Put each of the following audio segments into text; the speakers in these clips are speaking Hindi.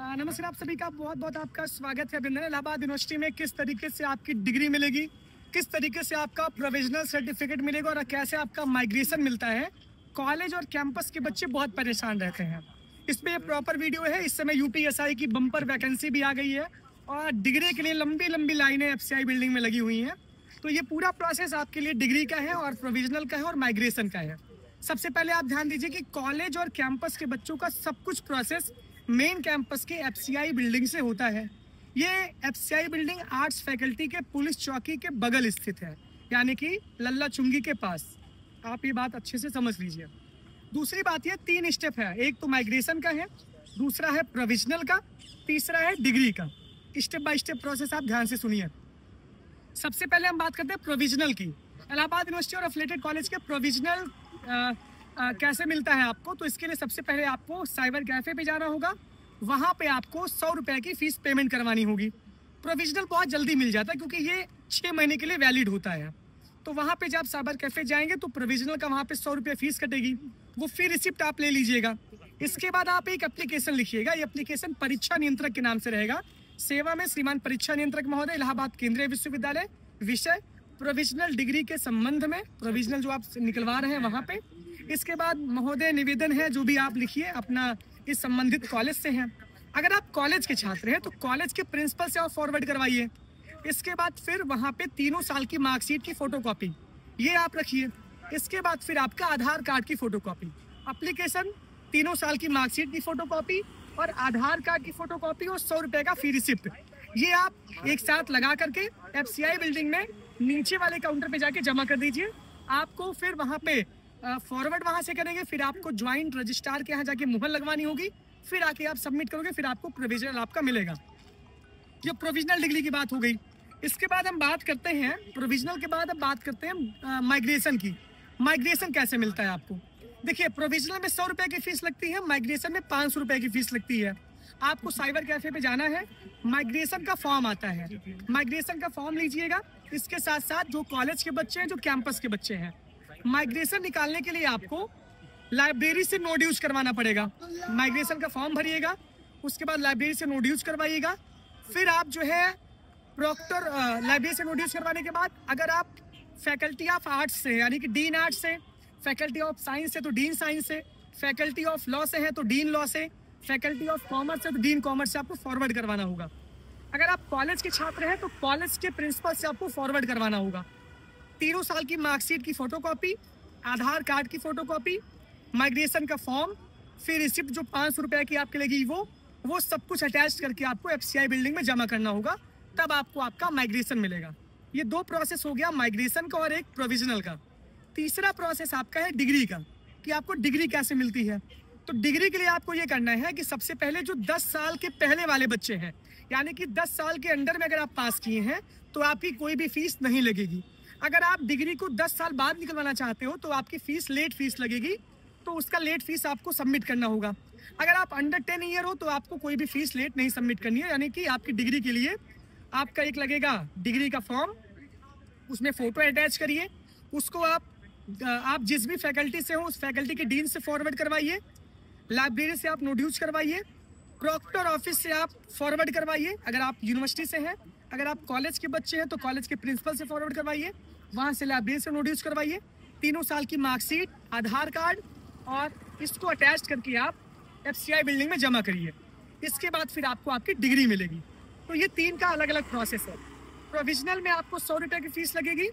नमस्कार, आप सभी का बहुत बहुत आपका स्वागत है। अभिनंदन। इलाहाबाद यूनिवर्सिटी में किस तरीके से आपकी डिग्री मिलेगी, किस तरीके से आपका प्रोविजनल सर्टिफिकेट मिलेगा और कैसे आपका माइग्रेशन मिलता है। कॉलेज और कैंपस के बच्चे बहुत परेशान रहते हैं। इसमें ये प्रॉपर वीडियो है। इस समय यूपीएसआई की बम्पर वैकेंसी भी आ गई है और डिग्री के लिए लंबी लंबी लाइनें एफसीआई बिल्डिंग में लगी हुई हैं। तो ये पूरा प्रोसेस आपके लिए डिग्री का है और प्रोविजनल का है और माइग्रेशन का है। सबसे पहले आप ध्यान दीजिए कि कॉलेज और कैंपस के बच्चों का सब कुछ प्रोसेस मेन कैंपस के एफसीआई बिल्डिंग से होता है। ये एफसीआई बिल्डिंग आर्ट्स फैकल्टी के पुलिस चौकी के बगल स्थित है, यानी कि लल्ला चुंगी के पास। आप ये बात अच्छे से समझ लीजिए। दूसरी बात, ये 3 स्टेप है। एक तो माइग्रेशन का है, दूसरा है प्रोविजनल का, तीसरा है डिग्री का। स्टेप बाय स्टेप प्रोसेस आप ध्यान से सुनिए। सबसे पहले हम बात करते हैं प्रोविजनल की। इलाहाबाद यूनिवर्सिटी और एफिलिएटेड कॉलेज के प्रोविजनल कैसे मिलता है आपको। तो इसके लिए सबसे पहले आपको साइबर कैफे पे जाना होगा। वहाँ पे आपको 100 रुपये की फीस पेमेंट करवानी होगी। प्रोविजनल बहुत जल्दी मिल जाता है क्योंकि ये 6 महीने के लिए वैलिड होता है। तो वहाँ पे जब साइबर कैफे जाएंगे तो प्रोविजनल का वहाँ पे 100 रुपये फीस कटेगी। वो फिर रिसिप्ट आप ले लीजिएगा। इसके बाद आप एक एप्लीकेशन लिखिएगा। ये एप्लीकेशन परीक्षा नियंत्रक के नाम से रहेगा। सेवा में श्रीमान परीक्षा नियंत्रक महोदय, इलाहाबाद केंद्रीय विश्वविद्यालय। विषय प्रोविजनल डिग्री के संबंध में, प्रोविजनल जो आप निकलवा रहे हैं वहाँ पे। इसके बाद महोदय निवेदन है, जो भी आप लिखिए अपना इस संबंधित कॉलेज से हैं। अगर आप कॉलेज के छात्र हैं तो कॉलेज के प्रिंसिपल से आप फॉरवर्ड करवाइए। इसके बाद फिर वहाँ पे 3 साल की मार्कशीट की फोटोकॉपी ये आप रखिए। इसके बाद फिर आपका आधार कार्ड की फोटोकॉपी, एप्लीकेशन, 3 साल की मार्कशीट की फोटोकॉपी और आधार कार्ड की फोटोकॉपी और 100 रुपये का फी रिसिप्ट, ये आप एक साथ लगा करके एफसीआई बिल्डिंग में नीचे वाले काउंटर पे जाके जमा कर दीजिए। आपको फिर वहाँ पे फॉरवर्ड वहाँ से करेंगे। फिर आपको ज्वाइंट रजिस्ट्रार के यहाँ जाके मुहर लगवानी होगी। फिर आके आप सबमिट करोगे, फिर आपको प्रोविजनल आपका मिलेगा। ये प्रोविजनल डिग्री की बात हो गई। इसके बाद हम बात करते हैं प्रोविजनल के बाद अब बात करते हैं माइग्रेशन की। माइग्रेशन कैसे मिलता है आपको। देखिए, प्रोविजनल में 100 रुपये की फीस लगती है, माइग्रेशन में 500 रुपये की फीस लगती है। आपको साइबर कैफे पे जाना है, माइग्रेशन का फॉर्म आता है, माइग्रेशन का फॉर्म लीजिएगा। इसके साथ साथ जो कॉलेज के बच्चे हैं, जो कैंपस के बच्चे हैं, माइग्रेशन निकालने के लिए आपको लाइब्रेरी से नोट यूज करवाना पड़ेगा। माइग्रेशन का फॉर्म भरिएगा, उसके बाद लाइब्रेरी से नोट यूज करवाइएगा। फिर आप जो है प्रॉक्टर, लाइब्रेरी से नोट यूज करवाने के बाद अगर आप फैकल्टी ऑफ आर्ट्स से, यानी कि डीन आर्ट्स से, फैकल्टी ऑफ साइंस से तो डीन साइंस से, फैकल्टी ऑफ लॉ से है तो डीन लॉ से, फैकल्टी ऑफ कॉमर्स है तो डीन कॉमर्स से आपको फॉरवर्ड करवाना होगा। अगर आप कॉलेज के छात्र हैं तो कॉलेज के प्रिंसिपल से आपको फॉरवर्ड करवाना होगा। 3 साल की मार्कशीट की फोटोकॉपी, आधार कार्ड की फोटोकॉपी, माइग्रेशन का फॉर्म, फिर रिसिप्ट जो 500 रुपये की आपके लगी वो सब कुछ अटैच करके आपको एफसीआई बिल्डिंग में जमा करना होगा। तब आपको आपका माइग्रेशन मिलेगा। ये 2 प्रोसेस हो गया, माइग्रेशन का और एक प्रोविजनल का। तीसरा प्रोसेस आपका है डिग्री का, कि आपको डिग्री कैसे मिलती है। तो डिग्री के लिए आपको ये करना है कि सबसे पहले जो 10 साल के पहले वाले बच्चे हैं, यानी कि 10 साल के अंडर में अगर आप पास किए हैं तो आपकी कोई भी फीस नहीं लगेगी। अगर आप डिग्री को 10 साल बाद निकलवाना चाहते हो तो आपकी फीस लेट फीस लगेगी, तो उसका लेट फीस आपको सबमिट करना होगा। अगर आप अंडर 10 ईयर हो तो आपको कोई भी फीस लेट नहीं सबमिट करनी है। यानी कि आपकी डिग्री के लिए आपका एक लगेगा डिग्री का फॉर्म, उसमें फोटो अटैच करिए। उसको आप जिस भी फैकल्टी से हो उस फैकल्टी के डीन से फॉरवर्ड करवाइए, लाइब्रेरी से आप नोट यूज करवाइए, प्रॉक्टर ऑफिस से आप फॉरवर्ड करवाइए अगर आप यूनिवर्सिटी से हैं। अगर आप कॉलेज के बच्चे हैं तो कॉलेज के प्रिंसिपल से फॉरवर्ड करवाइए, वहाँ से लाइब्रेरी से नोट यूज करवाइए। 3 साल की मार्कशीट, आधार कार्ड और इसको अटैच करके आप एफसीआई बिल्डिंग में जमा करिए। इसके बाद फिर आपको आपकी डिग्री मिलेगी। तो ये 3 का अलग अलग प्रोसेस है। प्रोविजनल में आपको 100 रुपये की फीस लगेगी,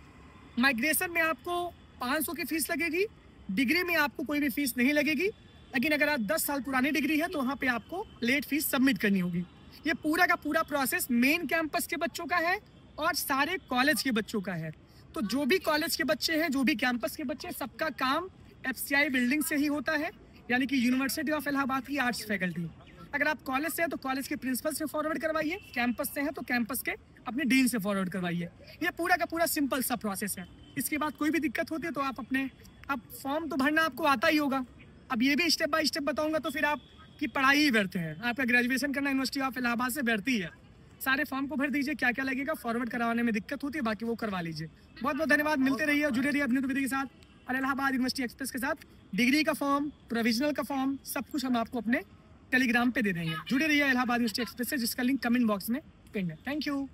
माइग्रेशन में आपको 500 की फीस लगेगी, डिग्री में आपको कोई भी फीस नहीं लगेगी। लेकिन अगर आप 10 साल पुरानी डिग्री है तो वहाँ पे आपको लेट फीस सबमिट करनी होगी। ये पूरा का पूरा प्रोसेस मेन कैंपस के बच्चों का है और सारे कॉलेज के बच्चों का है। तो जो भी कॉलेज के बच्चे हैं, जो भी कैंपस के बच्चे हैं, सबका काम एफसीआई बिल्डिंग से ही होता है, यानी कि यूनिवर्सिटी ऑफ इलाहाबाद की आर्ट्स फैकल्टी। अगर आप कॉलेज से हैं तो कॉलेज के प्रिंसिपल से फॉरवर्ड करवाइए, कैंपस से हैं तो कैंपस के अपने डीन से फॉरवर्ड करवाइए। ये पूरा का पूरा सिंपल सा प्रोसेस है। इसके बाद कोई भी दिक्कत होती है तो आप अब फॉर्म तो भरना आपको आता ही होगा। अब ये भी स्टेप बाय स्टेप बताऊंगा तो फिर आपकी पढ़ाई ही व्यर्थ है। आपका ग्रेजुएशन करना यूनिवर्सिटी ऑफ इलाहाबाद से व्यर्थ ही है। सारे फॉर्म को भर दीजिए, क्या क्या लगेगा, फॉरवर्ड करवाने में दिक्कत होती है, बाकी वो करवा लीजिए। बहुत बहुत धन्यवाद। मिलते रहिए और जुड़े रहिए अपनी विधि के साथ और इलाहाबाद यूनिवर्सिटी एक्सप्रेस के साथ। डिग्री का फॉर्म, प्रोविजनल का फॉर्म, सब कुछ हम आपको अपने टेलीग्राम पे दे देंगे। जुड़े रहिए इलाहाबाद यूनिवर्सिटी एक्सप्रेस से, जिसका लिंक कमेंट बॉक्स में पिन है। Thank you.